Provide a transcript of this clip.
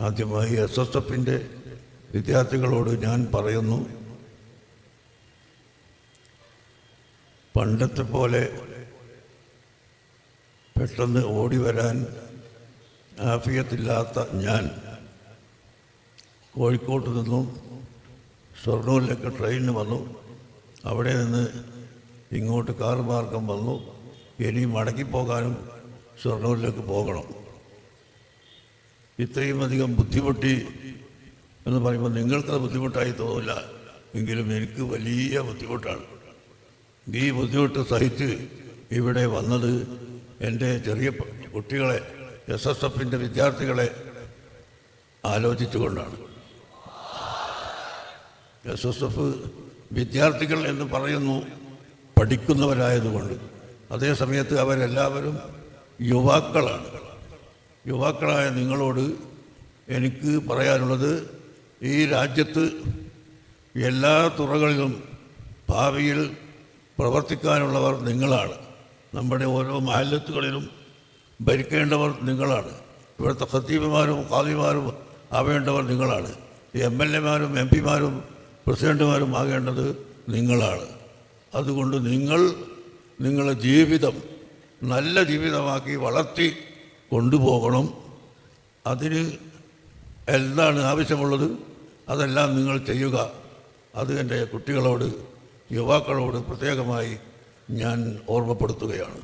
ആദ്യമായി SSFൻ്റെ വിദ്യാർത്ഥികളോട് ഞാൻ പറയുന്നു, പണ്ടത്തെ പോലെ പെട്ടെന്ന് ഓടി വരാൻ ആഫിയത്തില്ലാത്ത ഞാൻ കോഴിക്കോട്ട് നിന്നും ഷൊർണൂരിലേക്ക് ട്രെയിനിന് വന്നു. അവിടെ നിന്ന് ഇങ്ങോട്ട് കാർ മാർഗം വന്നു. ഇനി മടങ്ങിപ്പോകാനും ഷൊർണൂരിലേക്ക് പോകണം. ഇത്രയും അധികം ബുദ്ധിമുട്ടി എന്ന് പറയുമ്പോൾ നിങ്ങൾക്കത് ബുദ്ധിമുട്ടായി തോന്നില്ല, എങ്കിലും എനിക്ക് വലിയ ബുദ്ധിമുട്ടാണ്. ഈ ബുദ്ധിമുട്ട് സഹിച്ച് ഇവിടെ വന്നത് എൻ്റെ ചെറിയ കുട്ടികളെ, SSFൻ്റെ വിദ്യാർത്ഥികളെ ആലോചിച്ചുകൊണ്ടാണ്. SSF വിദ്യാർത്ഥികൾ എന്ന് പറയുന്നു പഠിക്കുന്നവരായതുകൊണ്ട്. അതേ സമയത്ത് അവരെല്ലാവരും യുവാക്കളാണ്. യുവാക്കളായ നിങ്ങളോട് എനിക്ക് പറയാനുള്ളത്, ഈ രാജ്യത്ത് എല്ലാ തുറകളിലും ഭാവിയിൽ പ്രവർത്തിക്കാനുള്ളവർ നിങ്ങളാണ്. നമ്മുടെ ഓരോ മഹല്ലത്തുകളിലും ഭരിക്കേണ്ടവർ നിങ്ങളാണ്. ഇവിടുത്തെ ഖത്തീബുമാരും ഖാദിമാരും ആവേണ്ടവർ നിങ്ങളാണ്. MLA മാരും MP മാരും പ്രസിഡന്റുമാരും ആകേണ്ടത് നിങ്ങളാണ്. അതുകൊണ്ട് നിങ്ങളുടെ ജീവിതം നല്ല ജീവിതമാക്കി വളർത്തി കൊണ്ടുപോകണം. അതിന് എന്താണ് ആവശ്യമുള്ളത് അതെല്ലാം നിങ്ങൾ ചെയ്യുക. അത് എൻ്റെ കുട്ടികളോട്, യുവാക്കളോട് പ്രത്യേകമായി ഞാൻ ഓർമ്മപ്പെടുത്തുകയാണ്.